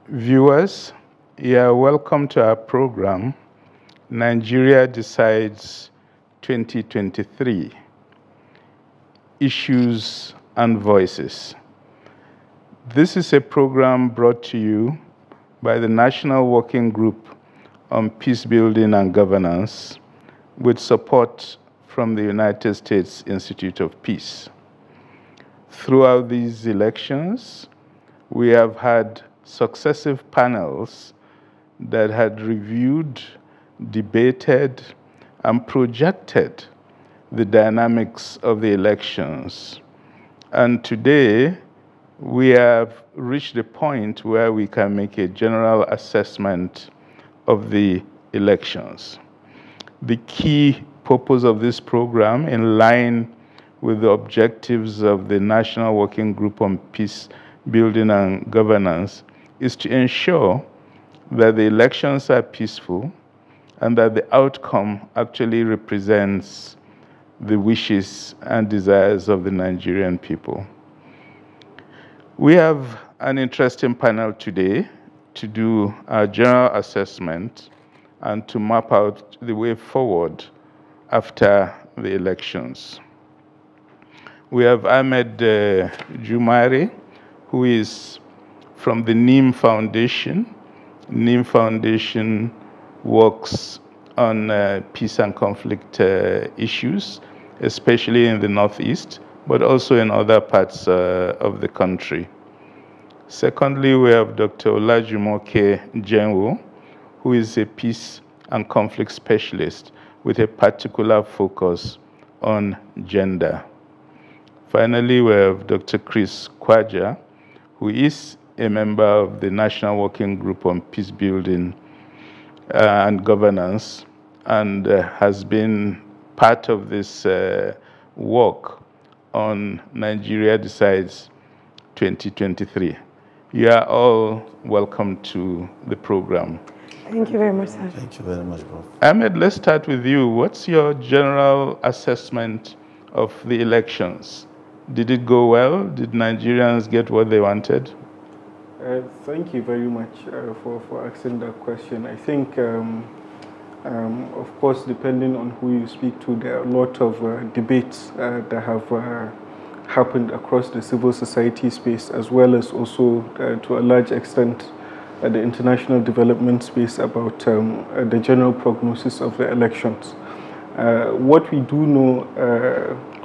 Viewers, you are welcome to our program, Nigeria Decides 2023, Issues and Voices. This is a program brought to you by the National Working Group on Peace Building and Governance with support from the United States Institute of Peace. Throughout these elections, we have had successive panels that had reviewed, debated, and projected the dynamics of the elections. And today, we have reached a point where we can make a general assessment of the elections. The key purpose of this program, in line with the objectives of the National Working Group on Peace Building and Governance, is to ensure that the elections are peaceful and that the outcome actually represents the wishes and desires of the Nigerian people. We have an interesting panel today to do our general assessment and to map out the way forward after the elections. We have Ahmed Jumare, who is from the NIM Foundation. NIM Foundation works on peace and conflict issues, especially in the Northeast, but also in other parts of the country. Secondly, we have Dr. Olajumoke Jenwo, who is a peace and conflict specialist with a particular focus on gender. Finally, we have Dr. Chris Kwaja, who is a member of the National Working Group on Peace Building and Governance, and has been part of this work on Nigeria Decides 2023. You are all welcome to the program. Thank you very much, sir. Thank you very much, Prof. Ahmed, let's start with you. What's your general assessment of the elections? Did it go well? Did Nigerians get what they wanted? Thank you very much for asking that question. I think, of course, depending on who you speak to, there are a lot of debates that have happened across the civil society space, as well as also, to a large extent, the international development space about the general prognosis of the elections. What we do know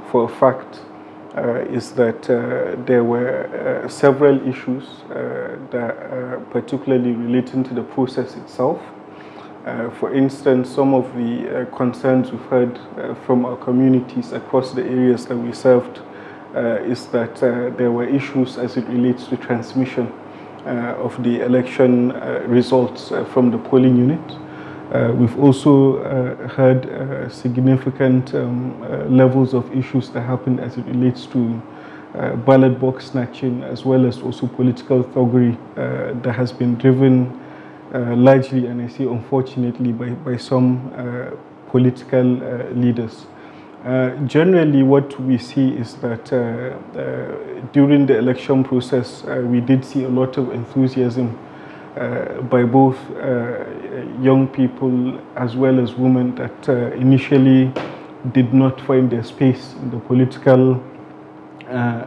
for a fact is that there were several issues that particularly relating to the process itself. For instance, some of the concerns we've heard from our communities across the areas that we served is that there were issues as it relates to transmission of the election results from the polling unit. We've also heard significant levels of issues that happened as it relates to ballot box snatching, as well as also political thuggery that has been driven largely, and I say unfortunately, by some political leaders. Generally, what we see is that during the election process, we did see a lot of enthusiasm by both young people as well as women that initially did not find their space in the political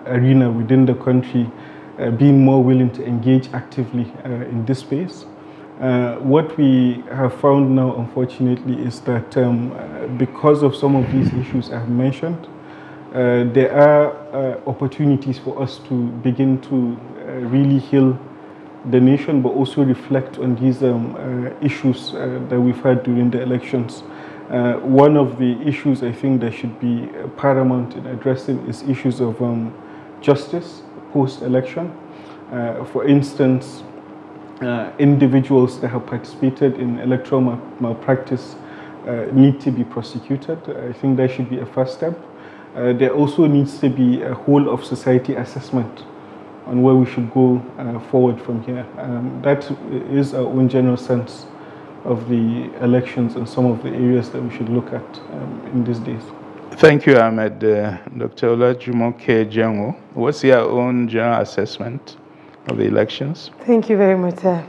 arena within the country, being more willing to engage actively in this space. What we have found now, unfortunately, is that because of some of these issues I have mentioned, there are opportunities for us to begin to really heal the nation, but also reflect on these issues that we've had during the elections. One of the issues I think that should be paramount in addressing is issues of justice post-election. For instance, individuals that have participated in electoral malpractice need to be prosecuted. I think that should be a first step. There also needs to be a whole of society assessment on where we should go forward from here. That is our own general sense of the elections and some of the areas that we should look at in these days. Thank you, Ahmed. Dr. Olajumoke Jenwo, what's your own general assessment of the elections? Thank you very much, sir.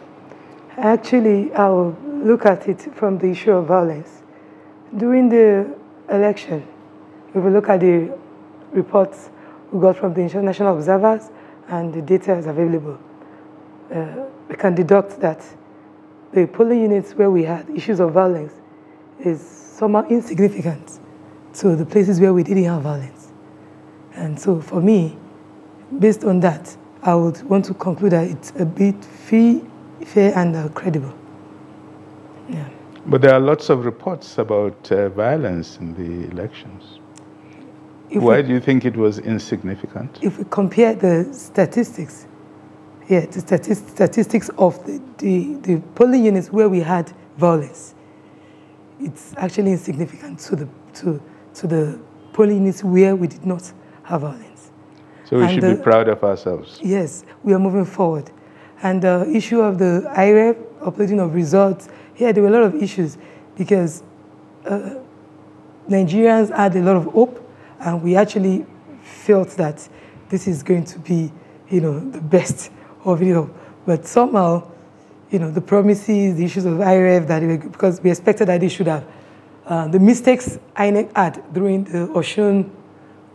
Actually, I will look at it from the issue of violence. During the election, if we look at the reports we got from the international observers and the data is available, we can deduct that the polling units where we had issues of violence is somehow insignificant to the places where we didn't have violence. And so for me, based on that, I would want to conclude that it's a bit fair and credible. Yeah. But there are lots of reports about violence in the elections. Why do you think it was insignificant? If we compare the statistics, the statistics of the polling units where we had violence, it's actually insignificant to the polling units where we did not have violence. So we should be proud of ourselves. Yes, we are moving forward. And the issue of the IREF, uploading of results, there were a lot of issues because Nigerians had a lot of hope, and we actually felt that this is going to be, the best of it all. But somehow, the promises, the issues of IRF, because we expected that they should have. The mistakes INEC had during the Osun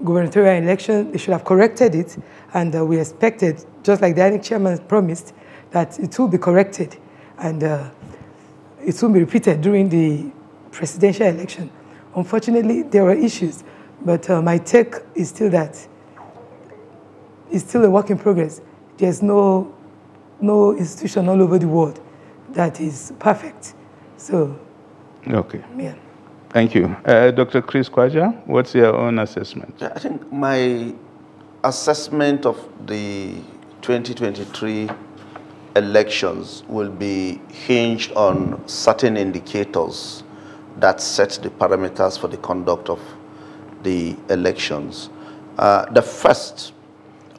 gubernatorial election, they should have corrected it, and we expected, just like the INEC chairman promised, that it will be corrected, and it will be repeated during the presidential election. Unfortunately, there were issues, but my take is still that it's still a work in progress. There's no institution all over the world that is perfect. So, okay. Yeah. Thank you. Dr. Chris Kwaja, what's your own assessment? I think my assessment of the 2023 elections will be hinged on certain indicators that set the parameters for the conduct of the elections. The first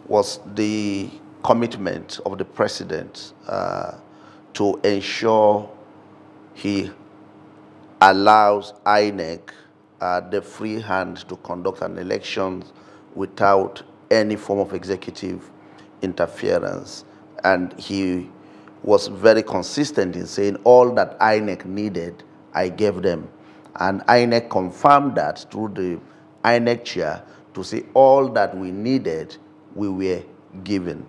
was the commitment of the president to ensure he allows INEC the free hand to conduct an election without any form of executive interference. And he was very consistent in saying all that INEC needed, I gave them. And INEC confirmed that through the INEC chair to say all that we needed, we were given.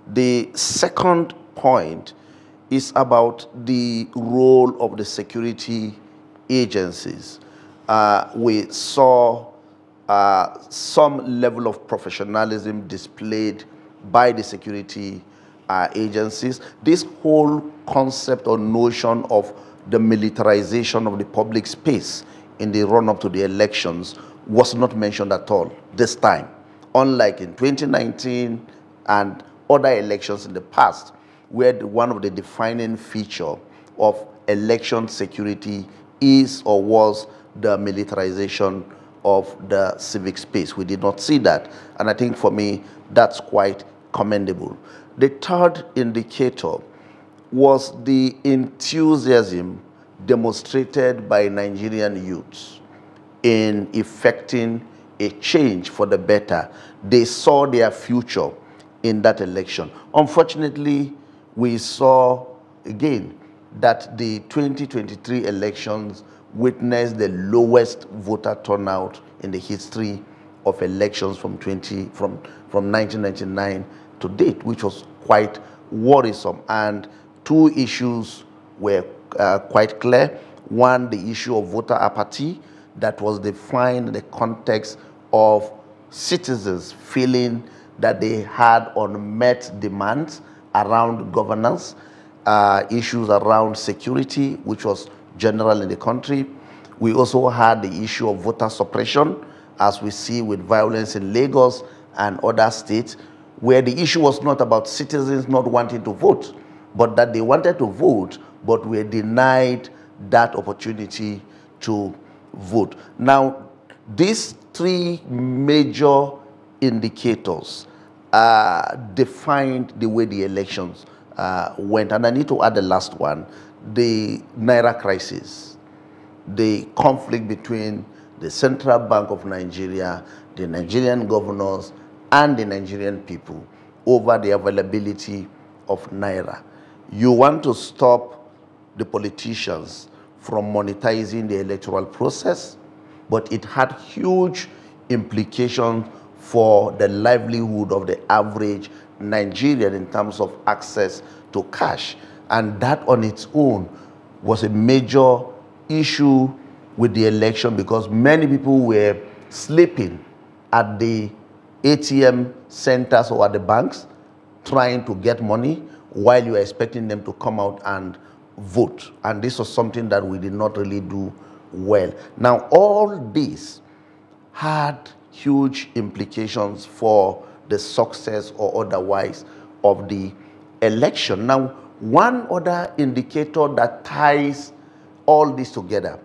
The second point is about the role of the security agencies. We saw some level of professionalism displayed by the security agencies. This whole concept or notion of the militarization of the public space in the run-up to the elections was not mentioned at all this time, unlike in 2019 and other elections in the past, where one of the defining features of election security is or was the militarization of the civic space. We did not see that, and I think for me that's quite commendable. The third indicator was the enthusiasm demonstrated by Nigerian youths in effecting a change for the better. They saw their future in that election. Unfortunately, we saw again that the 2023 elections witnessed the lowest voter turnout in the history of elections from 1999 to date, which was quite worrisome. And two issues were quite clear. One, the issue of voter apathy that was defined in the context of citizens feeling that they had unmet demands around governance, issues around security, which was general in the country. We also had the issue of voter suppression, as we see with violence in Lagos and other states, where the issue was not about citizens not wanting to vote, but that they wanted to vote, but were denied that opportunity to vote. Now, these three major indicators defined the way the elections went. And I need to add the last one, the Naira crisis, the conflict between the Central Bank of Nigeria, the Nigerian governors, and the Nigerian people. over the availability of Naira. You want to stop the politicians from monetizing the electoral process, but it had huge implications for the livelihood of the average Nigerian in terms of access to cash. And that on its own was a major issue with the election, because many people were sleeping at the ATM centers or at the banks trying to get money while you are expecting them to come out and vote. And this was something that we did not really do well. Now, all this had huge implications for the success or otherwise of the election. Now, one other indicator that ties all this together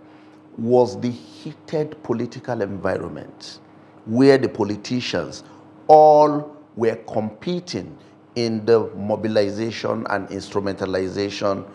was the heated political environment, where the politicians all were competing in the mobilization and instrumentalization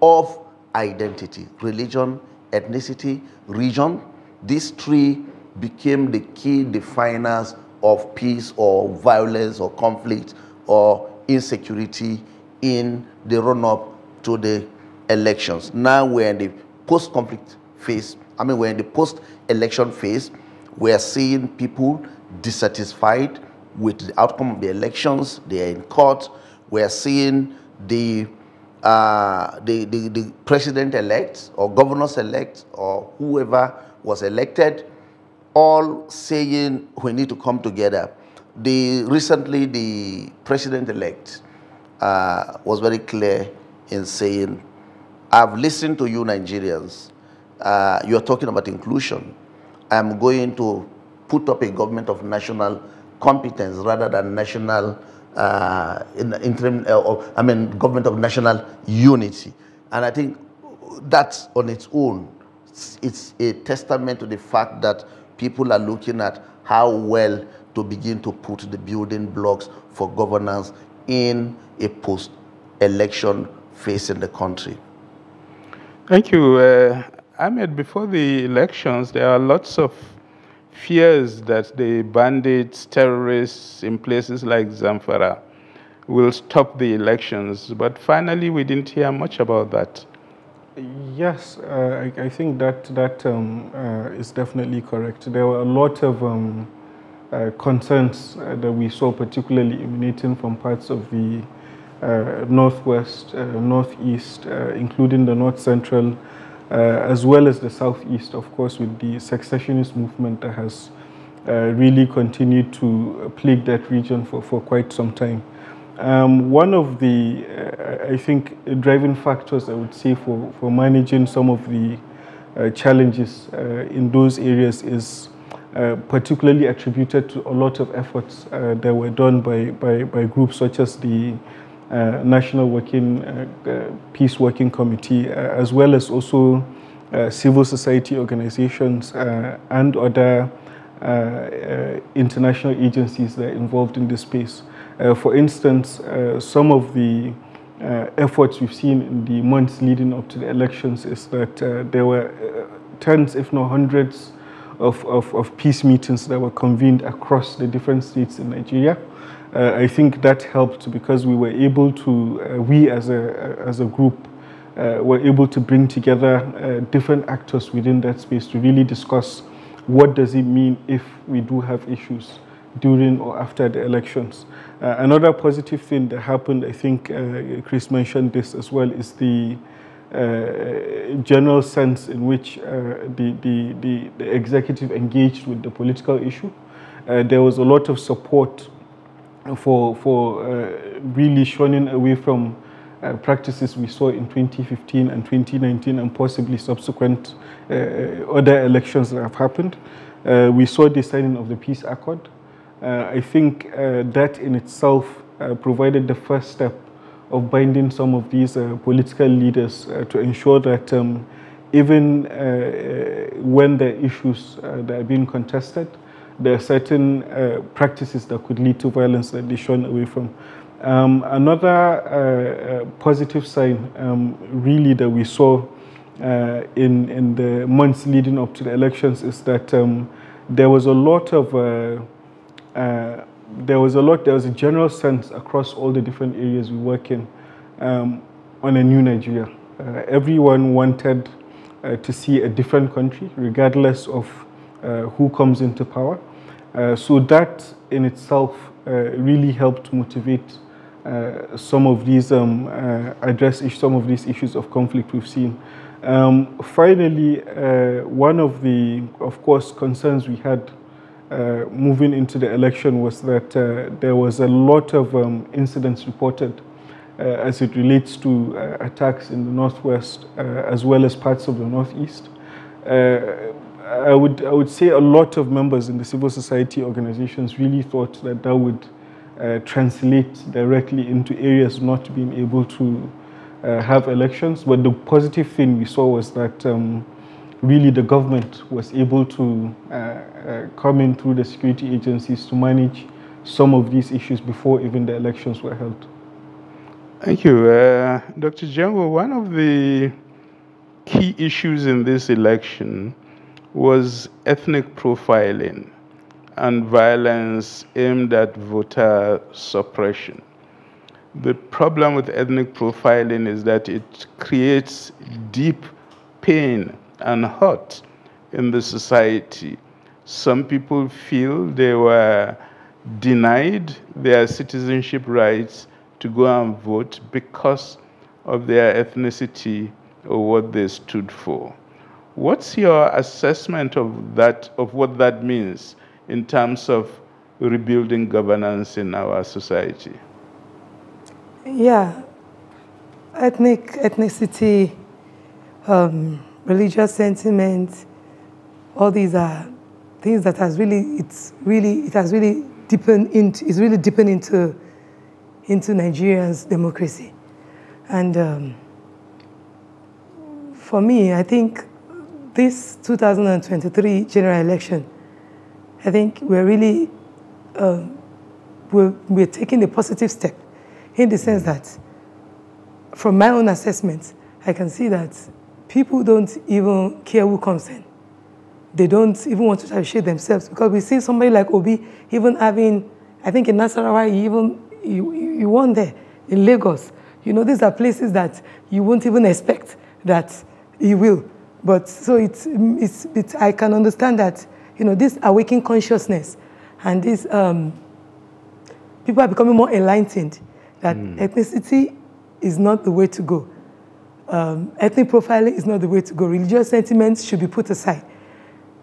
of identity, religion, ethnicity, region. These three became the key definers of peace or violence or conflict or insecurity in the run-up to the elections. Now we're in the post-conflict phase. We're in the post-election phase. We're seeing people dissatisfied with the outcome of the elections. They are in court. We're seeing the president-elect or governors-elect or whoever was elected all saying we need to come together. Recently, the president-elect was very clear in saying, I've listened to you Nigerians. You're talking about inclusion. I'm going to put up a government of national competence rather than national, government of national unity. And I think that's on its own, it's a testament to the fact that people are looking at how well to begin to put the building blocks for governance in a post-election phase in the country. Thank you. Ahmed, before the elections, there are lots of fears that the bandits, terrorists in places like Zamfara will stop the elections. But finally, we didn't hear much about that. Yes, I think that is definitely correct. There were a lot of concerns that we saw, particularly emanating from parts of the northwest, northeast, including the north central, as well as the southeast, of course, with the secessionist movement that has really continued to plague that region for quite some time. One of the, I think, driving factors, I would say, for managing some of the challenges in those areas is particularly attributed to a lot of efforts that were done by groups such as the National Peace Working Committee, as well as also civil society organizations and other international agencies that are involved in this space. For instance, some of the efforts we've seen in the months leading up to the elections is that there were tens, if not hundreds, of peace meetings that were convened across the different states in Nigeria. I think that helped because we were able to, we as a group, were able to bring together different actors within that space to really discuss what does it mean if we do have issues during or after the elections. Another positive thing that happened, I think Chris mentioned this as well, is the general sense in which the executive engaged with the political issue. There was a lot of support for really shunning away from practices we saw in 2015 and 2019 and possibly subsequent other elections that have happened. We saw the signing of the peace accord. I think that in itself provided the first step of binding some of these political leaders to ensure that even when there are issues that are being contested, there are certain practices that could lead to violence that they shun away from. Another positive sign really that we saw in the months leading up to the elections is that there was a lot of there was a general sense across all the different areas we work in on a new Nigeria. Everyone wanted to see a different country, regardless of who comes into power. So that in itself really helped motivate some of these some of these issues of conflict we've seen. Finally, one of the, of course, concerns we had moving into the election was that there was a lot of incidents reported as it relates to attacks in the Northwest as well as parts of the Northeast. I would say a lot of members in the civil society organizations really thought that that would translate directly into areas not being able to have elections. But the positive thing we saw was that really the government was able to come in through the security agencies to manage some of these issues before even the elections were held. Thank you. Dr. Jango, one of the key issues in this election was ethnic profiling and violence aimed at voter suppression. The problem with ethnic profiling is that it creates deep pain and hurt in the society. Some people feel they were denied their citizenship rights to go and vote because of their ethnicity or what they stood for. What's your assessment of that, of what that means in terms of rebuilding governance in our society? Yeah, ethnicity, religious sentiment, all these are things that has really, it has really deepened into Nigeria's democracy. And for me, I think this 2023 general election, I think we're really, we're taking a positive step in the sense that from my own assessment, I can see that people don't even care who comes in. They don't even want to associate themselves, because we see somebody like Obi even having, I think in Nasarawa, he won there, in Lagos. You know, these are places that you won't even expect that he will. But so I can understand that, you know, this awakening consciousness and this, people are becoming more enlightened that ethnicity is not the way to go. Ethnic profiling is not the way to go. Religious sentiments should be put aside.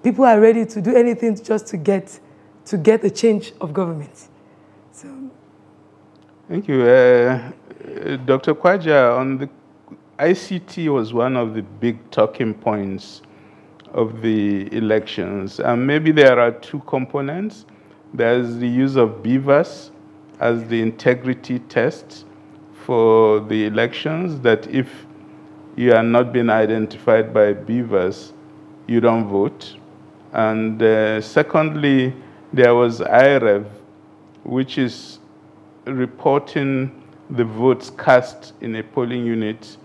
People are ready to do anything just to get a change of government. So, thank you. Dr. Kwaja, on the ICT was one of the big talking points of the elections. And maybe there are two components. There's the use of BVAS as the integrity test for the elections, that if you are not being identified by BVAS, you don't vote. And secondly, there was IREV, which is reporting the votes cast in a polling unit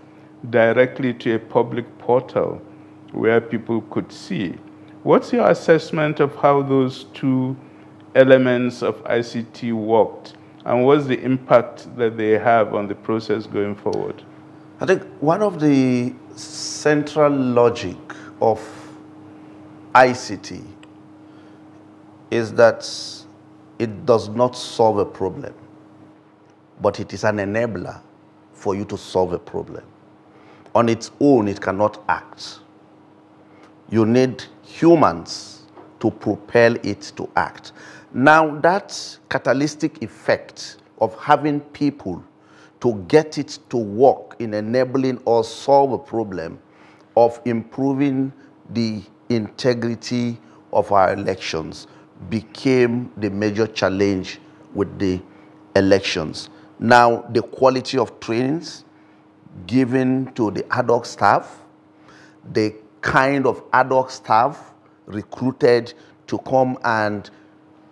directly to a public portal where people could see. What's your assessment of how those two elements of ICT worked, and what's the impact that they have on the process going forward? I think one of the central logic of ICT is that it does not solve a problem, but it is an enabler for you to solve a problem. On its own, it cannot act. You need humans to propel it to act. Now, that catalytic effect of having people to get it to work in enabling or solve a problem, of improving the integrity of our elections, became the major challenge with the elections. Now, the quality of trainings given to the ad hoc staff, the kind of ad hoc staff recruited to come and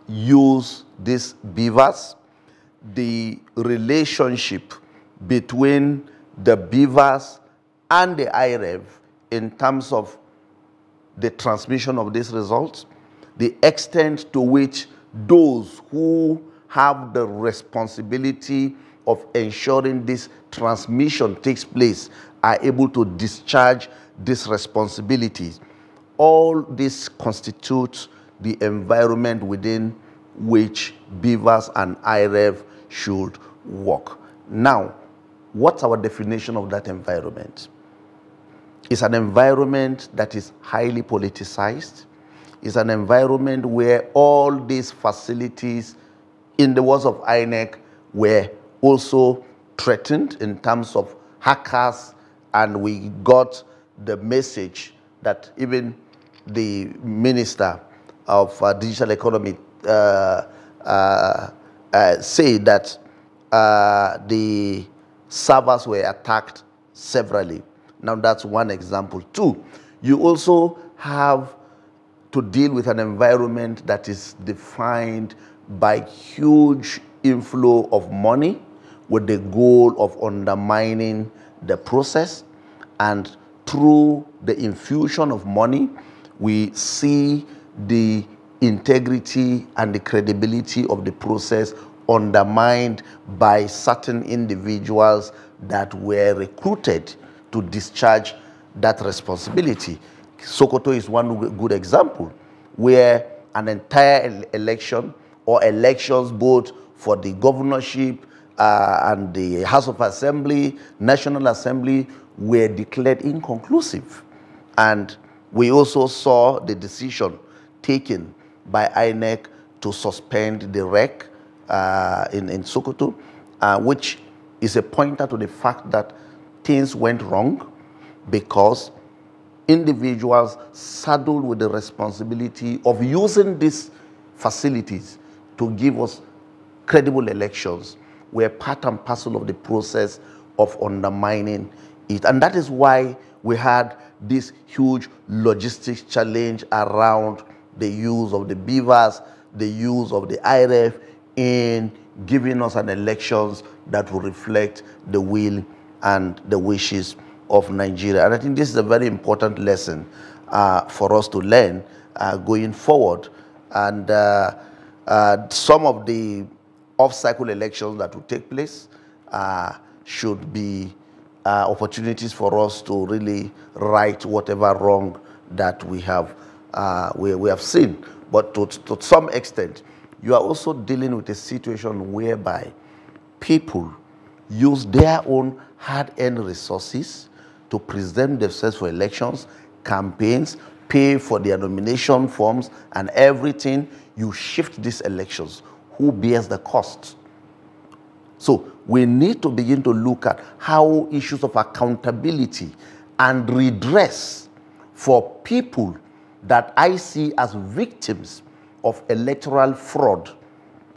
use this BVAS, the relationship between the BVAS and the IREV in terms of the transmission of these results, the extent to which those who have the responsibility of ensuring this transmission takes place are able to discharge these responsibilities. All this constitutes the environment within which beavers and IREV should work. Now, what's our definition of that environment? It's an environment that is highly politicized. It's an environment where all these facilities, in the words of INEC, were also threatened in terms of hackers, and we got the message that even the Minister of Digital Economy said that the servers were attacked severally. Now that's one example. Two, you also have to deal with an environment that is defined by huge inflow of money with the goal of undermining the process. And through the infusion of money, we see the integrity and the credibility of the process undermined by certain individuals that were recruited to discharge that responsibility. Sokoto is one good example, where an entire election or elections both for the governorship and the House of Assembly, National Assembly, were declared inconclusive. And we also saw the decision taken by INEC to suspend the REC in Sokoto, which is a pointer to the fact that things went wrong because individuals saddled with the responsibility of using these facilities to give us credible elections were part and parcel of the process of undermining it. And that is why we had this huge logistics challenge around the use of the beavers, the use of the IREF in giving us an elections that will reflect the will and the wishes of Nigeria. And I think this is a very important lesson for us to learn going forward. And some of the off-cycle elections that will take place should be opportunities for us to really right whatever wrong that we have seen. But to some extent, you are also dealing with a situation whereby people use their own hard-earned resources to present themselves for elections, campaigns, pay for their nomination forms and everything. You shift these elections. Who bears the cost? So we need to begin to look at how issues of accountability and redress for people that I see as victims of electoral fraud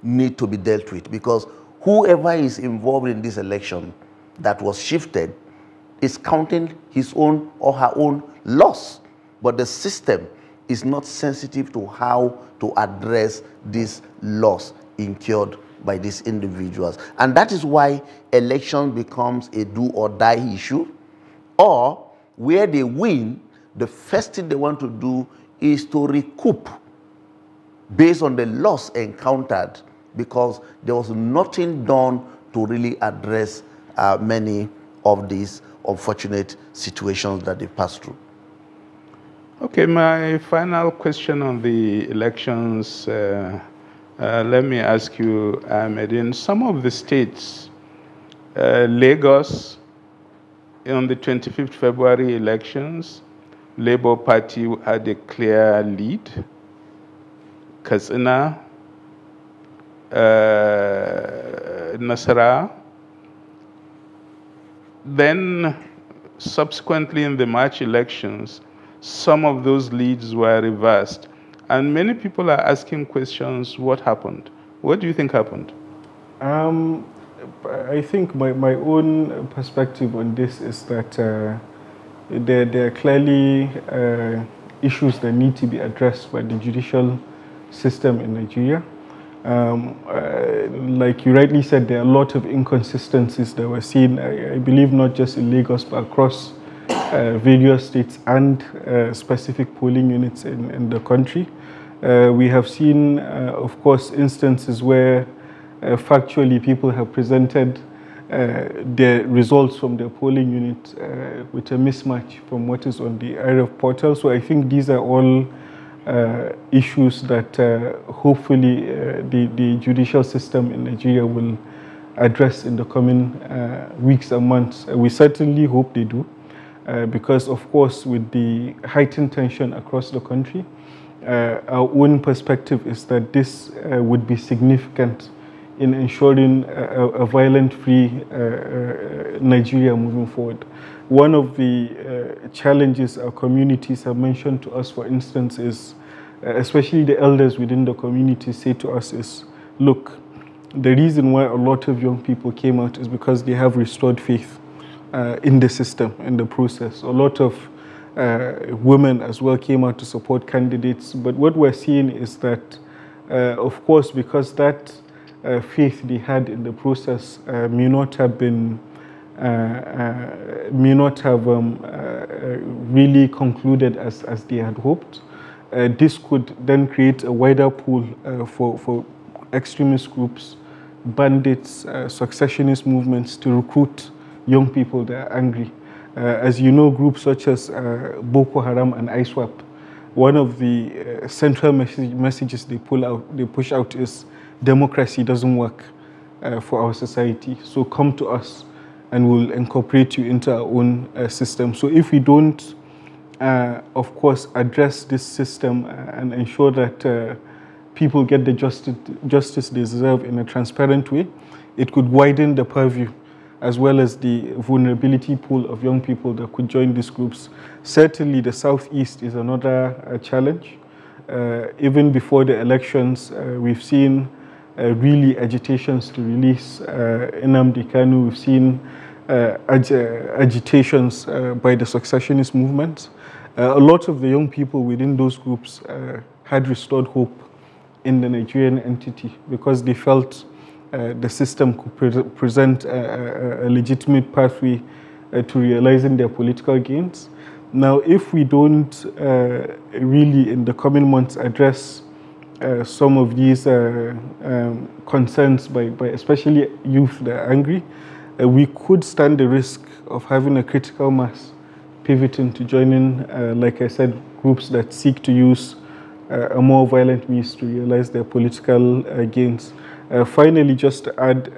need to be dealt with, because whoever is involved in this election that was shifted is counting his own or her own loss. But the system is not sensitive to how to address this loss incurred by these individuals. And that is why election becomes a do or die issue, or where they win, the first thing they want to do is to recoup based on the loss encountered, because there was nothing done to really address many of these unfortunate situations that they passed through. Okay, my final question on the elections, let me ask you, Ahmed, in some of the states, Lagos, on the 25th February elections, Labour Party had a clear lead. Katsina, Nasara. Then, subsequently in the March elections, some of those leads were reversed. And many people are asking questions, what happened? What do you think happened? I think my own perspective on this is that there are clearly issues that need to be addressed by the judicial system in Nigeria. Like you rightly said, there are a lot of inconsistencies that were seen, I believe not just in Lagos, but across various states and specific polling units in the country. We have seen, of course, instances where factually people have presented the results from their polling unit with a mismatch from what is on the IRF portal. So I think these are all issues that hopefully the judicial system in Nigeria will address in the coming weeks and months. We certainly hope they do, because of course with the heightened tension across the country, our own perspective is that this would be significant in ensuring a violent-free Nigeria moving forward. One of the challenges our communities have mentioned to us, for instance, is, especially the elders within the community say to us is, look, the reason why a lot of young people came out is because they have restored faith in the system, in the process. A lot of women as well came out to support candidates. But what we're seeing is that, of course, because that faith they had in the process may not have been, really concluded as they had hoped. This could then create a wider pool for extremist groups, bandits, successionist movements to recruit young people that are angry. As you know, groups such as Boko Haram and ISWAP, one of the central messages they push out is democracy doesn't work for our society. So come to us and we'll incorporate you into our own system. So if we don't, of course, address this system and ensure that people get the justice they deserve in a transparent way, it could widen the purview as well as the vulnerability pool of young people that could join these groups. Certainly the Southeast is another challenge. Even before the elections, we've seen really agitations to release Nnamdi Kanu. We've seen agitations by the successionist movement. A lot of the young people within those groups had restored hope in the Nigerian entity because they felt the system could present a legitimate pathway to realizing their political gains. Now, if we don't really in the coming months address some of these concerns by especially youth that are angry, we could stand the risk of having a critical mass pivoting to joining, like I said, groups that seek to use a more violent means to realize their political gains. Finally, just to add,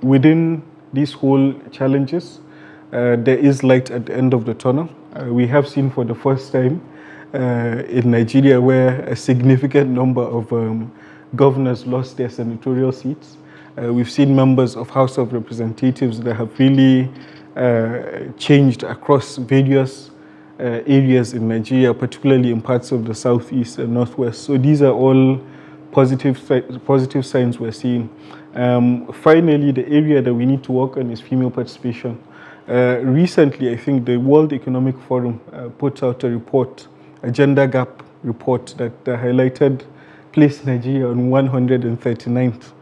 within these whole challenges, there is light at the end of the tunnel. We have seen for the first time in Nigeria where a significant number of governors lost their senatorial seats. We've seen members of House of Representatives that have really changed across various areas in Nigeria, particularly in parts of the Southeast and Northwest. So these are all positive signs we're seeing. Finally, the area that we need to work on is female participation. Recently, I think the World Economic Forum put out a report, a gender gap report that highlighted, placed Nigeria on 139th,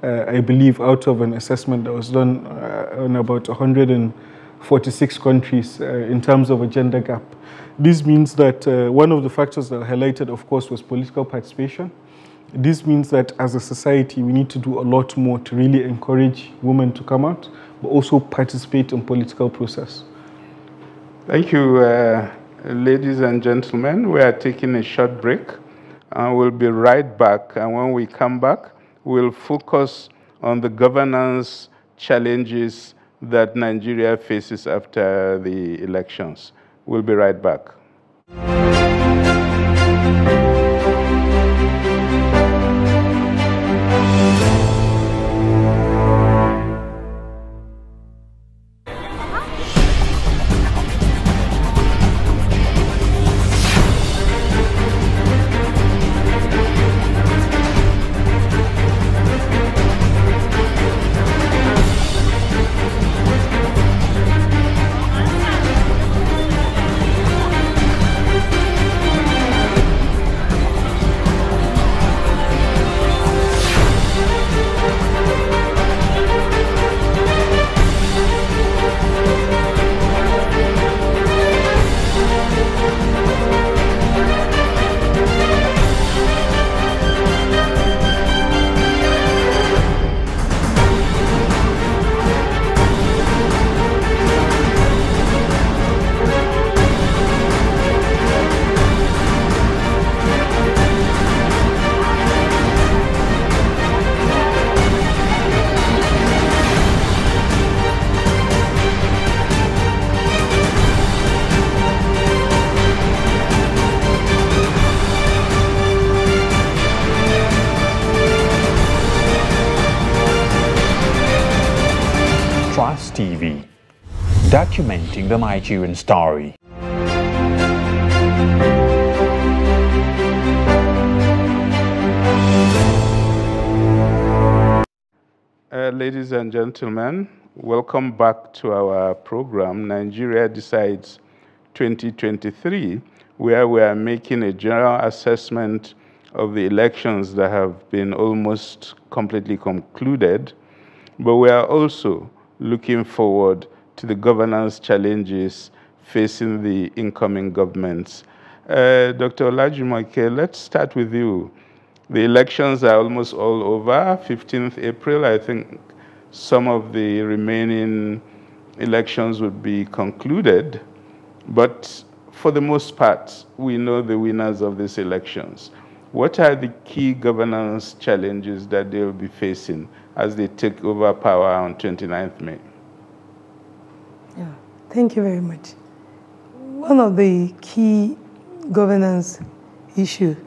I believe, out of an assessment that was done on about 146 countries in terms of a gender gap. This means that one of the factors that I highlighted, of course, was political participation. This means that as a society, we need to do a lot more to really encourage women to come out, but also participate in political process. Thank you, ladies and gentlemen. We are taking a short break, and we'll be right back. And when we come back, we'll focus on the governance challenges that Nigeria faces after the elections. We'll be right back. TV, documenting the Nigerian story. Ladies and gentlemen, welcome back to our program, Nigeria Decides 2023, where we are making a general assessment of the elections that have been almost completely concluded, but we are also looking forward to the governance challenges facing the incoming governments. Dr. Olajumoke, let's start with you. The elections are almost all over, 15th April. I think some of the remaining elections would be concluded, but for the most part, we know the winners of these elections. What are the key governance challenges that they will be facing as they take over power on 29th May? Yeah, thank you very much. One of the key governance issues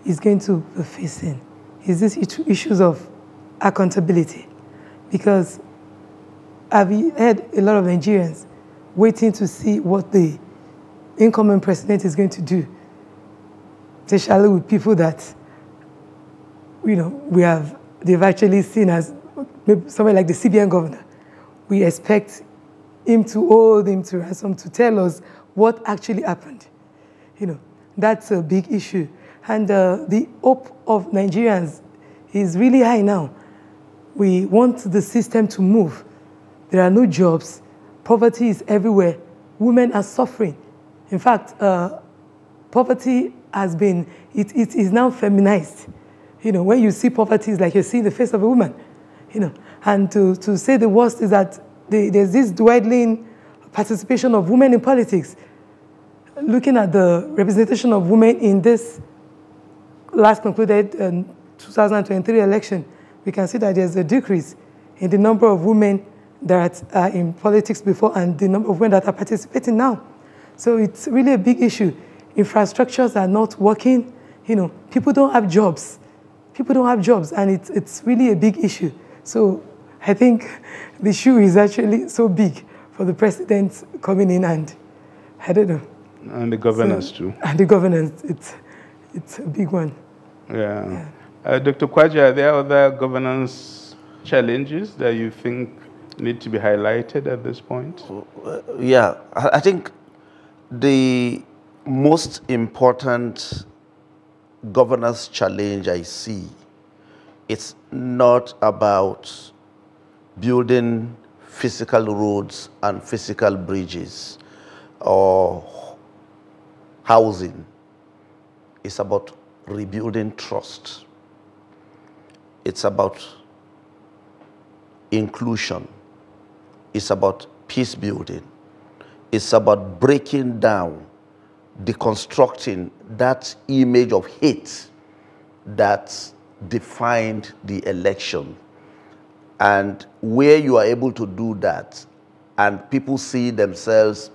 is going to be facing is these issues of accountability, because I've had a lot of Nigerians waiting to see what the incoming president is going to do, especially with people that, they've actually seen as maybe someone like the CBN governor. We expect him to hold him to ransom to tell us what actually happened. That's a big issue. And the hope of Nigerians is really high now. We want the system to move. There are no jobs. Poverty is everywhere. Women are suffering. In fact, poverty has been, it is now feminized. When you see poverty, it's like you're seeing the face of a woman. And to say the worst is that there's this dwindling participation of women in politics. Looking at the representation of women in this last concluded 2023 election, we can see that there's a decrease in the number of women that are in politics before and the number of women that are participating now. So it's really a big issue. Infrastructures are not working. People don't have jobs. People don't have jobs, and it's really a big issue. So I think the shoe is actually so big for the president coming in, and I don't know. And the governance too. And the governance, it's a big one. Yeah. Dr. Kwaji, are there other governance challenges that you think need to be highlighted at this point? Yeah, I think the most important governance challenge I see, it's not about building physical roads and physical bridges or housing. It's about rebuilding trust. It's about inclusion. It's about peace building. It's about breaking down, deconstructing that image of hate that defined the election. And where you are able to do that, and people see themselves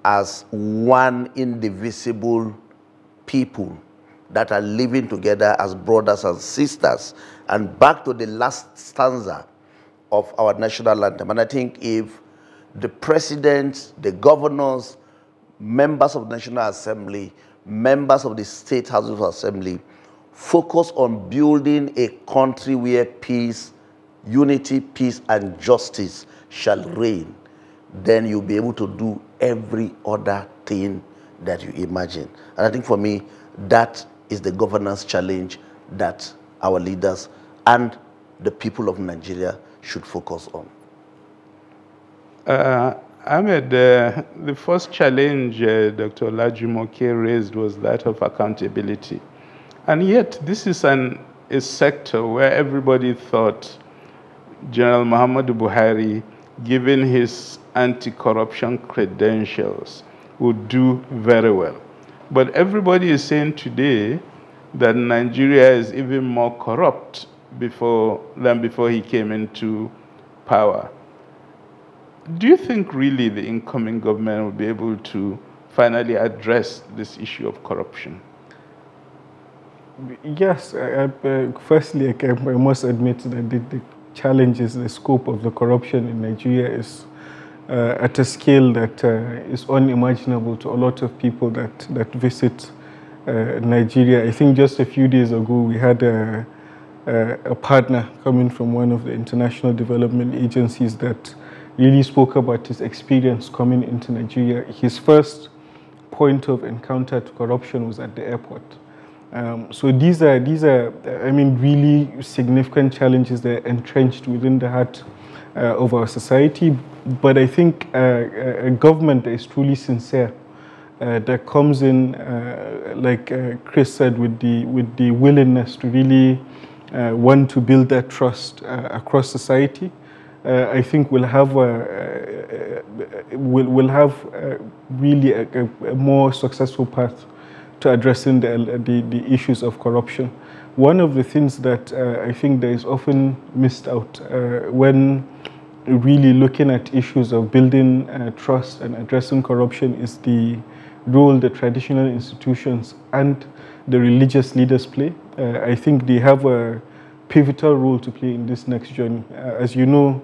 as one indivisible people that are living together as brothers and sisters. And back to the last stanza of our national anthem. And I think if the president, the governors, members of the National Assembly, members of the State House of Assembly focus on building a country where peace, unity, peace, and justice shall reign, then you'll be able to do every other thing that you imagine. And I think for me, that is the governance challenge that our leaders and the people of Nigeria should focus on. Ahmed, the first challenge Dr. Olajumoke raised was that of accountability. And yet, this is a sector where everybody thought General Muhammadu Buhari, given his anti-corruption credentials, would do very well. But everybody is saying today that Nigeria is even more corrupt than before he came into power. Do you think really the incoming government will be able to finally address this issue of corruption? Yes, firstly, I must admit that the challenges, the scope of the corruption in Nigeria is at a scale that is unimaginable to a lot of people that visit Nigeria. I think just a few days ago we had a partner coming from one of the international development agencies that really spoke about his experience coming into Nigeria. His first point of encounter to corruption was at the airport. So these are, I mean, really significant challenges that are entrenched within the heart of our society. But I think a government that is truly sincere, that comes in, like Chris said, with the willingness to really want to build that trust across society, I think we'll have really a more successful path to addressing the issues of corruption. One of the things that I think that is often missed out when really looking at issues of building trust and addressing corruption is the role the traditional institutions and the religious leaders play. I think they have a pivotal role to play in this next journey. As you know,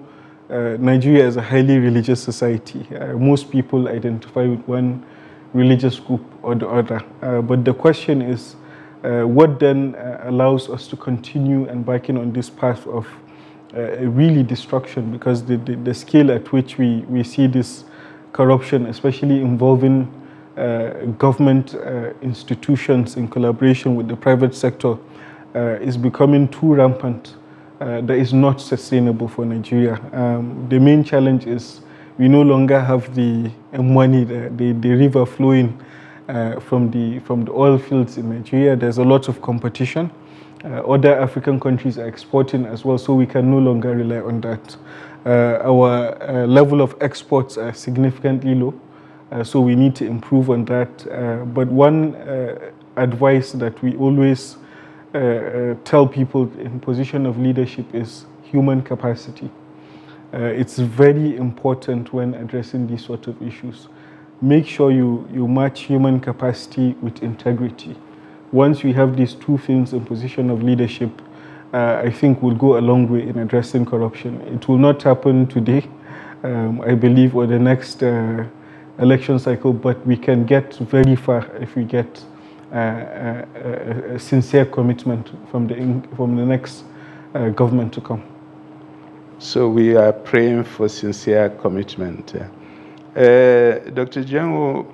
Nigeria is a highly religious society. Most people identify with one religious group or the other. But the question is, what then allows us to continue embarking on this path of really destruction? Because the scale at which we see this corruption, especially involving government institutions in collaboration with the private sector, is becoming too rampant. That is not sustainable for Nigeria. The main challenge is we no longer have the money, the river flowing from the oil fields in Nigeria. There's a lot of competition. Other African countries are exporting as well, so we can no longer rely on that. Our level of exports are significantly low, so we need to improve on that. But one advice that we always tell people in position of leadership is human capacity. It's very important when addressing these sort of issues. Make sure you match human capacity with integrity. Once we have these two things in position of leadership, I think we'll go a long way in addressing corruption. It will not happen today, I believe, or the next election cycle, but we can get very far if we get a sincere commitment from the next government to come. So we are praying for sincere commitment. Dr. Jengo,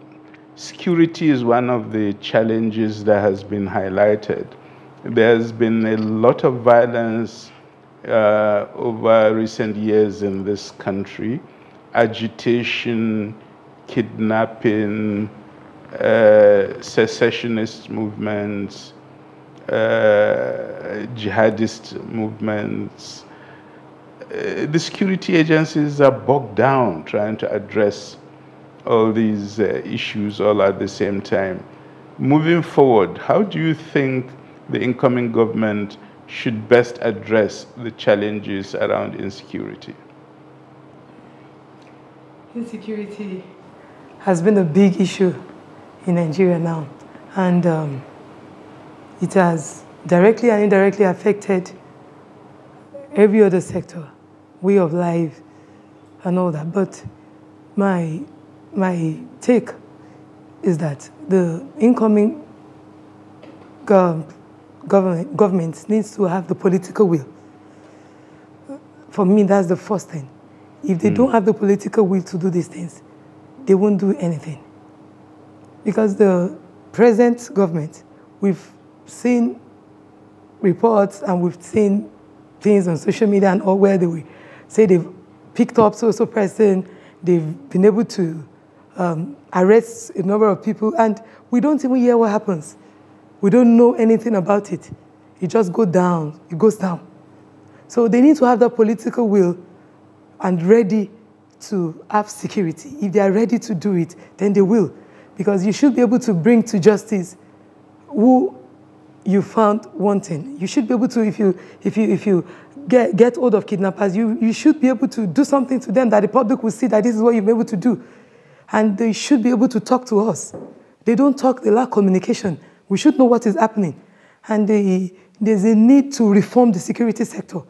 security is one of the challenges that has been highlighted. There's been a lot of violence over recent years in this country, agitation, kidnapping, secessionist movements, jihadist movements. The security agencies are bogged down trying to address all these issues all at the same time. Moving forward, how do you think the incoming government should best address the challenges around insecurity? Insecurity has been a big issue in Nigeria now, and it has directly and indirectly affected every other sector, way of life, and all that. But my take is that the incoming government needs to have the political will. For me, that's the first thing. If they don't have the political will to do these things, they won't do anything. Because the present government, we've seen reports and we've seen things on social media and all where they will say they've picked up so person, they've been able to arrest a number of people, and we don't even hear what happens. We don't know anything about it. It just goes down. It goes down. So they need to have that political will and ready to have security. If they are ready to do it, then they will. Because you should be able to bring to justice who you found wanting. You should be able to, if you get hold of kidnappers, you should be able to do something to them that the public will see that this is what you've been able to do. And they should be able to talk to us. They don't talk, they lack communication. We should know what is happening. And there's a need to reform the security sector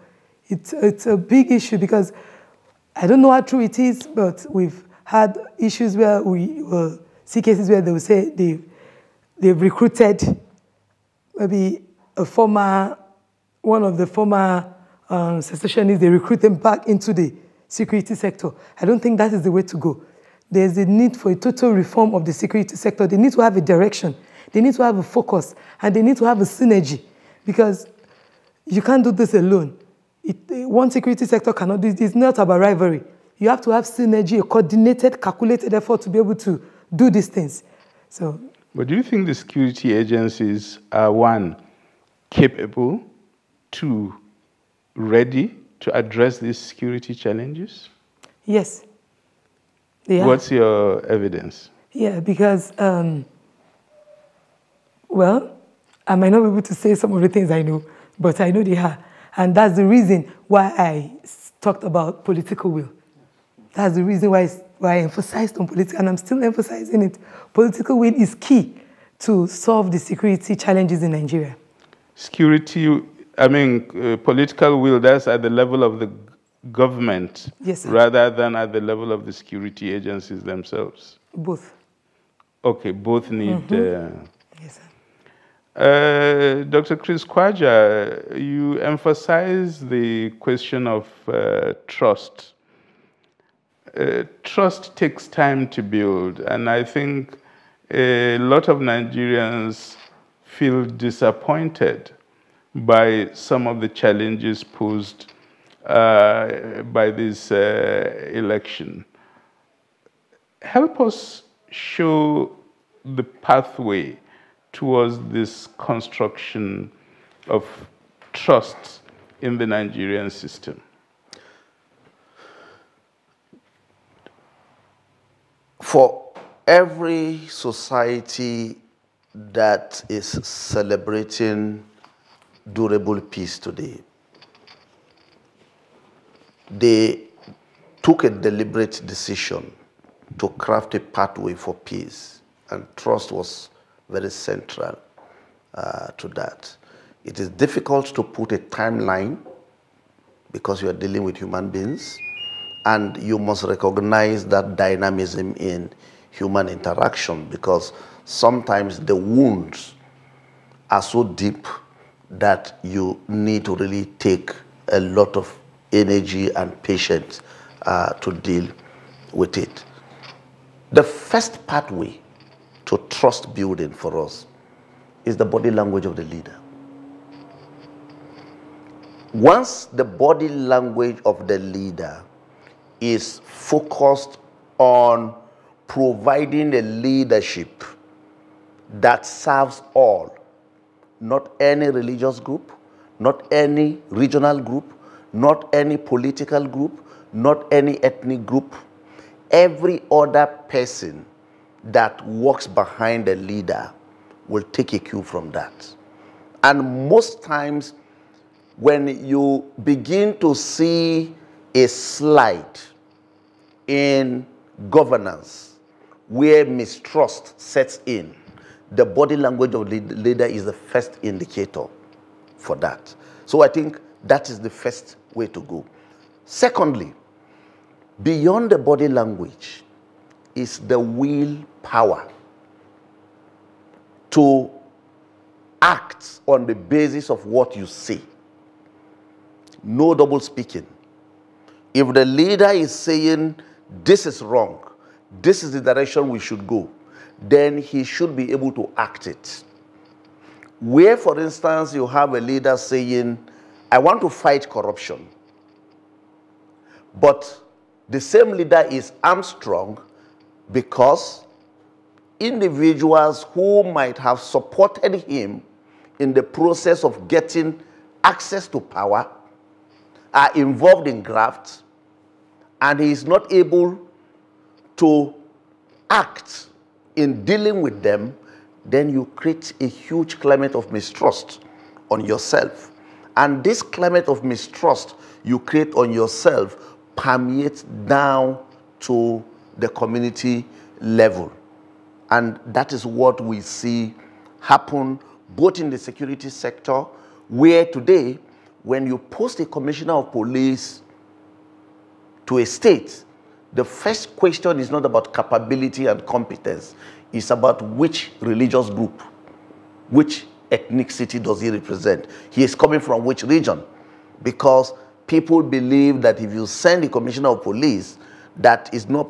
It's a big issue because I don't know how true it is, but we've had issues where we see cases where they will say they've recruited maybe one of the former secessionists, they recruit them back into the security sector. I don't think that is the way to go. There's a need for a total reform of the security sector. They need to have a direction. They need to have a focus. And they need to have a synergy because you can't do this alone. One security sector cannot do it. It's not about rivalry. You have to have synergy, a coordinated, calculated effort to be able to do these things. So, but do you think the security agencies are, one, capable, two, ready to address these security challenges? Yes. They are. What's your evidence? Yeah, because, well, I might not be able to say some of the things I know, but I know they are. And that's the reason why I talked about political will. That's the reason why I emphasized on political, and I'm still emphasizing it. Political will is key to solve the security challenges in Nigeria. Political will, that's at the level of the government, yes, sir, rather than at the level of the security agencies themselves? Both. Okay, both need... Yes, sir. Dr. Chris Kwaja, you emphasize the question of trust. Trust takes time to build, and I think a lot of Nigerians feel disappointed by some of the challenges posed by this election. Help us show the pathway towards this construction of trust in the Nigerian system. For every society that is celebrating durable peace today, they took a deliberate decision to craft a pathway for peace, and trust was very central to that. It is difficult to put a timeline because you are dealing with human beings, and you must recognize that dynamism in human interaction because sometimes the wounds are so deep that you need to really take a lot of energy and patience to deal with it. The first pathway to trust building for us is the body language of the leader. Once the body language of the leader is focused on providing a leadership that serves all, not any religious group, not any regional group, not any political group, not any ethnic group, every other person that walks behind the leader will take a cue from that. And most times when you begin to see a slide in governance where mistrust sets in, the body language of the leader is the first indicator for that. So I think that is the first way to go. Secondly, beyond the body language is the willpower to act on the basis of what you say. No double speaking. If the leader is saying, this is wrong, this is the direction we should go, then he should be able to act it. Where, for instance, you have a leader saying, I want to fight corruption, but the same leader is armstrong because individuals who might have supported him in the process of getting access to power are involved in graft, and he is not able to act in dealing with them, then you create a huge climate of mistrust on yourself. And this climate of mistrust you create on yourself permeates down to the community level. And that is what we see happen both in the security sector, where today when you post a commissioner of police to a state, the first question is not about capability and competence. It's about which religious group, which ethnicity does he represent. He is coming from which region? Because people believe that if you send a commissioner of police that is not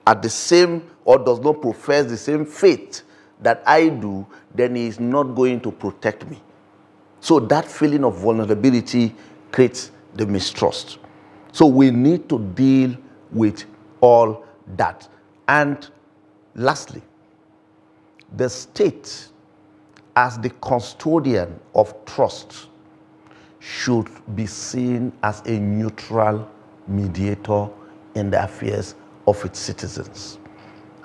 at the same or does not profess the same faith that I do, then he is not going to protect me. So that feeling of vulnerability creates the mistrust. So we need to deal with all that. And lastly, the state as the custodian of trust should be seen as a neutral mediator in the affairs of its citizens.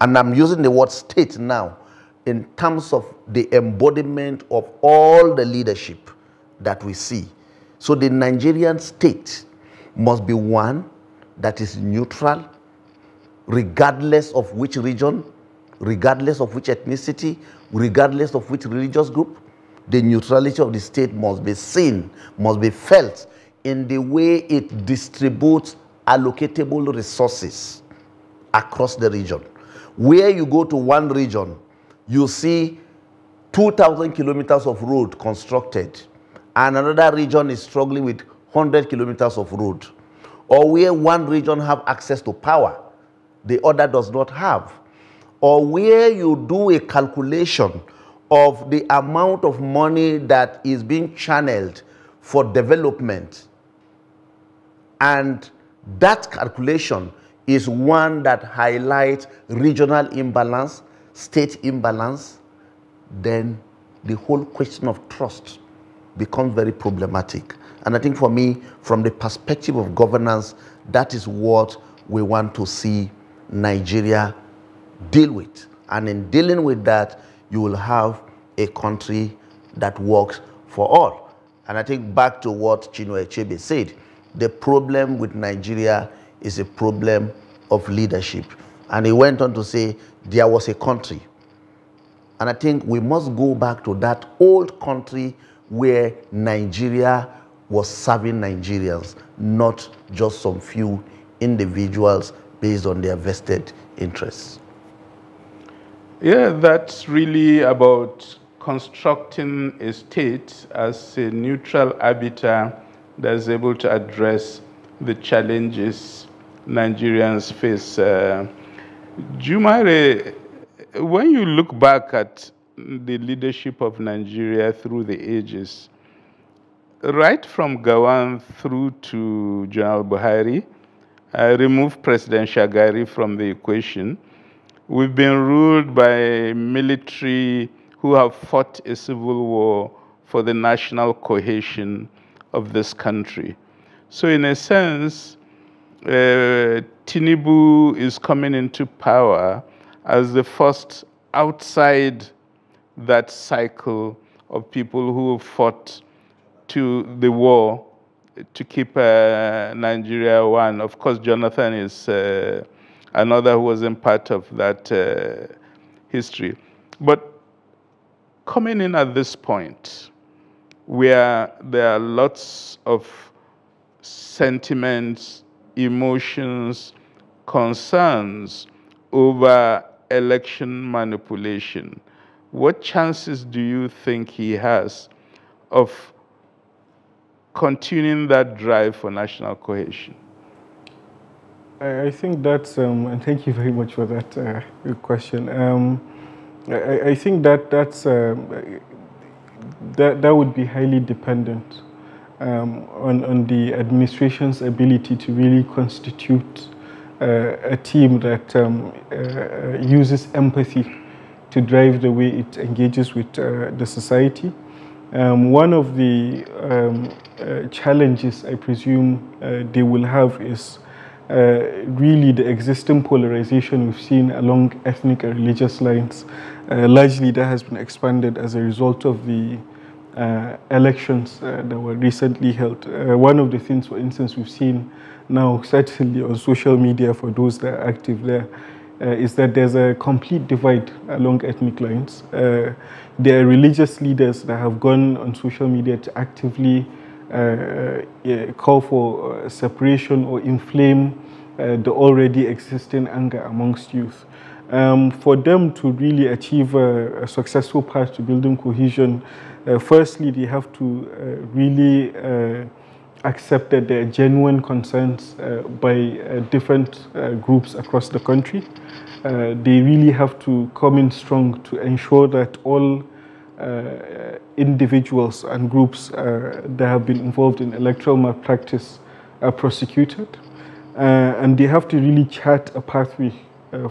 And I'm using the word state now in terms of the embodiment of all the leadership that we see. So the Nigerian state must be one that is neutral, regardless of which region, regardless of which ethnicity, regardless of which religious group. The neutrality of the state must be seen, must be felt in the way it distributes allocatable resources across the region. Where you go to one region, you see 2,000 kilometers of road constructed, and another region is struggling with 100 kilometers of road. Or where one region have access to power, the other does not have. Or where you do a calculation of the amount of money that is being channeled for development, and that calculation is one that highlights regional imbalance, state imbalance, then the whole question of trust becomes very problematic. And I think for me, from the perspective of governance, that is what we want to see Nigeria deal with. And in dealing with that, you will have a country that works for all. And I think back to what Chinua Achebe said, the problem with Nigeria is a problem of leadership. And he went on to say, there was a country. And I think we must go back to that old country where Nigeria was serving Nigerians, not just some few individuals based on their vested interests. Yeah, that's really about constructing a state as a neutral arbiter that's able to address the challenges Nigerians face. Jumare, when you look back at the leadership of Nigeria through the ages, right from Gawan through to General Buhari, remove President Shagari from the equation, we've been ruled by military who have fought a civil war for the national cohesion of this country. So in a sense, Tinubu is coming into power as the first outside that cycle of people who fought to the war to keep Nigeria one. Of course, Jonathan is another who wasn't part of that history. But coming in at this point, where there are lots of sentiments, emotions, concerns over election manipulation, what chances do you think he has of continuing that drive for national cohesion? I think that's, and thank you very much for that question. I think that would be highly dependent on the administration's ability to really constitute a team that uses empathy to drive the way it engages with the society. One of the challenges I presume they will have is really the existing polarization we've seen along ethnic and religious lines. Largely that has been expanded as a result of the elections that were recently held. One of the things, for instance, we've seen now, certainly on social media for those that are active there, is that there's a complete divide along ethnic lines. There are religious leaders that have gone on social media to actively call for separation or inflame the already existing anger amongst youth. For them to really achieve a successful path to building cohesion, firstly, they have to really accept that there are genuine concerns by different groups across the country. They really have to come in strong to ensure that all individuals and groups that have been involved in electoral malpractice are prosecuted. And they have to really chart a pathway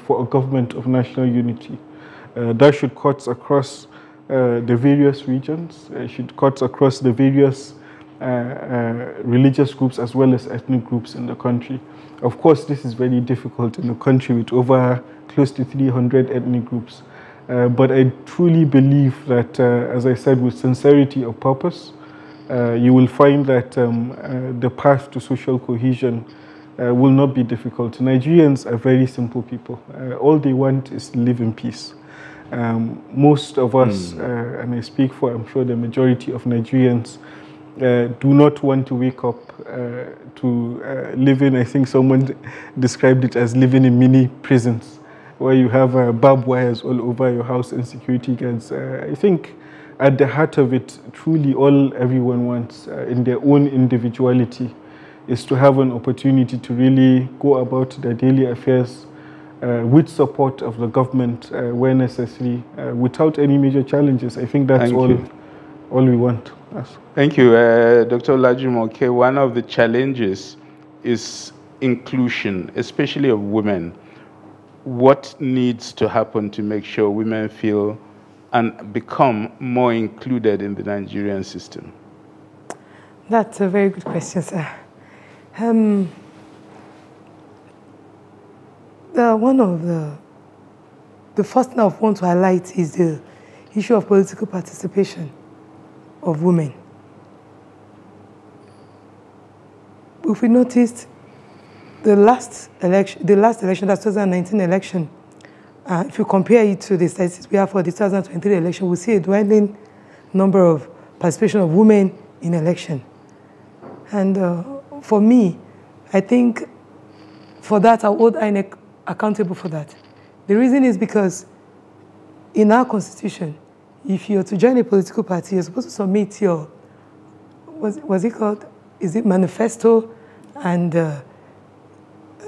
for a government of national unity. That should cut across the various regions, should cut across the various religious groups as well as ethnic groups in the country. Of course, this is very difficult in a country with over close to 300 ethnic groups. But I truly believe that, as I said, with sincerity of purpose, you will find that the path to social cohesion will not be difficult. Nigerians are very simple people. All they want is to live in peace. Most of us, and I speak for, I'm sure, the majority of Nigerians, do not want to wake up to live in, I think someone described it as living in mini prisons, where you have barbed wires all over your house and security guards. I think at the heart of it, truly all everyone wants in their own individuality is to have an opportunity to really go about their daily affairs with support of the government where necessary, without any major challenges. I think that's all we want. Yes. Thank you, Dr. Olajumoke. One of the challenges is inclusion, especially of women. What needs to happen to make sure women feel and become more included in the Nigerian system? That's a very good question, sir. One of the first thing I want to highlight is the issue of political participation of women. If we noticed the last election, that's 2019 election, if you compare it to the statistics we have for the 2023 election, we see a dwindling number of participation of women in election. And for me, I think for that, I hold INEC accountable for that. The reason is because in our constitution, if you're to join a political party, you're supposed to submit your, what's it called? Is it manifesto? And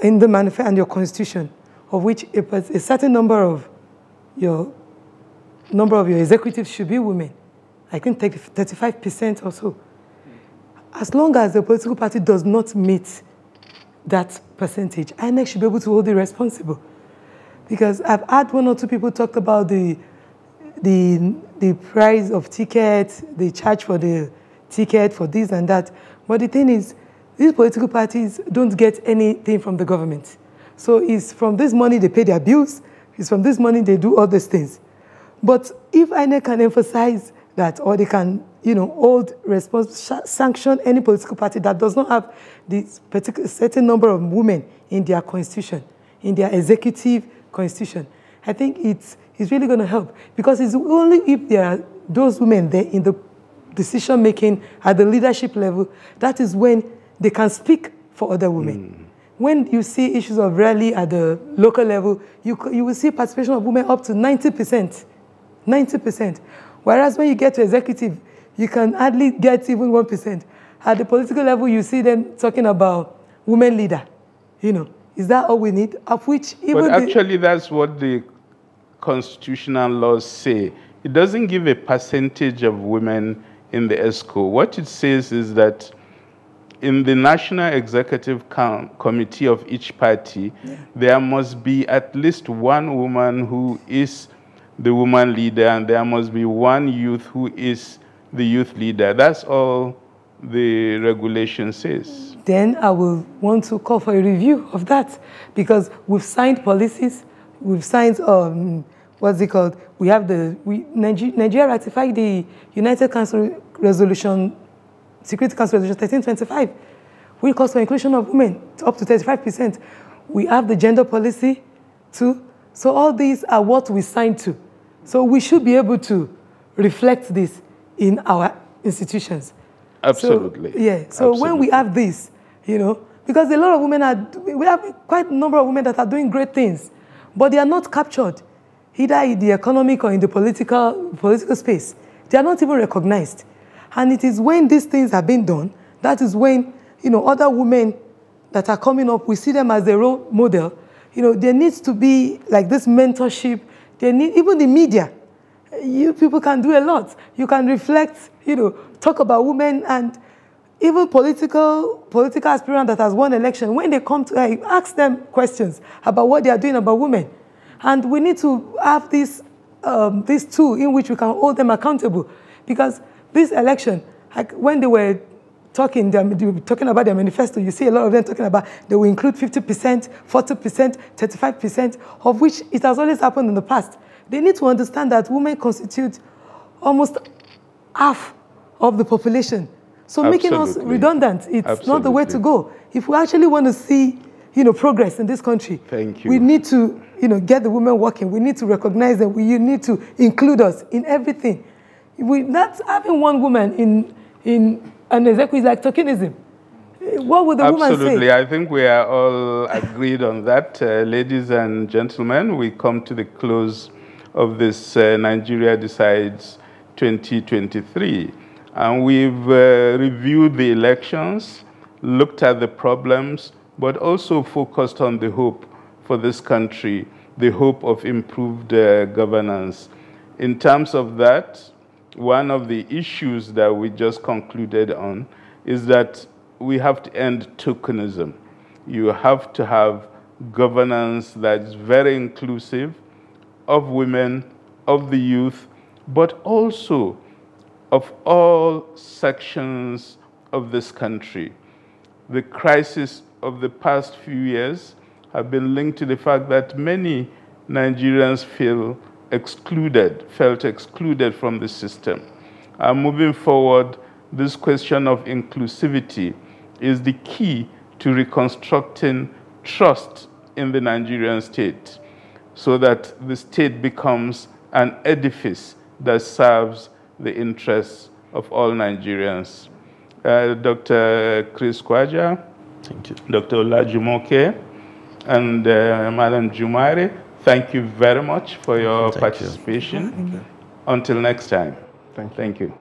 in the manifesto and your constitution, of which a certain number of your executives should be women. I think 35% or so. As long as the political party does not meet that percentage, INEC should be able to hold it responsible. Because I've had one or two people talk about the price of tickets, the charge for the ticket, for this and that. But the thing is, these political parties don't get anything from the government. So it's from this money they pay their bills, it's from this money they do all these things. But if INEC can emphasize that, or they can, hold sanction any political party that does not have this particular certain number of women in their constitution, in their executive constitution, I think it's really going to help. Because it's only if there are those women there in the decision-making at the leadership level, that is when they can speak for other women. When you see issues of rally at the local level, you will see participation of women up to 90%. 90%. Whereas when you get to executive, you can hardly get even 1%. At the political level, you see them talking about women leader. Is that all we need? Of which even But actually, that's what the constitutional laws say. It doesn't give a percentage of women in the ESCO. What it says is that in the National Executive Committee of each party, there must be at least one woman who is the woman leader, and there must be one youth who is the youth leader. That's all the regulation says. Then I will want to call for a review of that, because we've signed policies, we've signed, what's it called? We have Nigeria ratified the United Council Resolution, Security Council Resolution 1325, which calls for inclusion of women up to 35%. We have the gender policy too. So all these are what we signed to. So we should be able to reflect this in our institutions. Absolutely. So, yeah. So when we have this, you know, because a lot of women we have quite a number of women that are doing great things, but they are not captured, either in the economic or in the political space. They are not even recognized. And it is when these things are being done, that is when, you know, other women that are coming up, we see them as a role model. You know, there needs to be like this mentorship. They need, even the media. You people can do a lot. You can reflect, you know, talk about women, and even political aspirant that has won election, when they come to ask them questions about what they are doing about women. And we need to have this tool in which we can hold them accountable. Because this election, like when they were talking about their manifesto, you see a lot of them talking about they will include 50%, 40%, 35%, of which it has always happened in the past. They need to understand that women constitute almost half of the population. So making us redundant, it's not the way to go. If we actually want to see, you know, progress in this country, we need to, you know, get the women working. We need to recognize them. We need to include us in everything. Not having one woman in an executive is like tokenism. What would the woman say? Absolutely. I think we are all agreed on that. Ladies and gentlemen, we come to the close of this Nigeria Decides 2023. And we've reviewed the elections, looked at the problems, but also focused on the hope for this country, the hope of improved governance. In terms of that, one of the issues that we just concluded on is that we have to end tokenism. You have to have governance that's very inclusive of women, of the youth, but also of all sections of this country. The crisis of the past few years have been linked to the fact that many Nigerians felt excluded from the system. Moving forward, this question of inclusivity is the key to reconstructing trust in the Nigerian state, so that the state becomes an edifice that serves the interests of all Nigerians. Dr. Chris Kwaja, thank you. Dr. Olajumoke, and Madam Jumare, thank you very much for your participation. Until next time. Thank you. Thank you.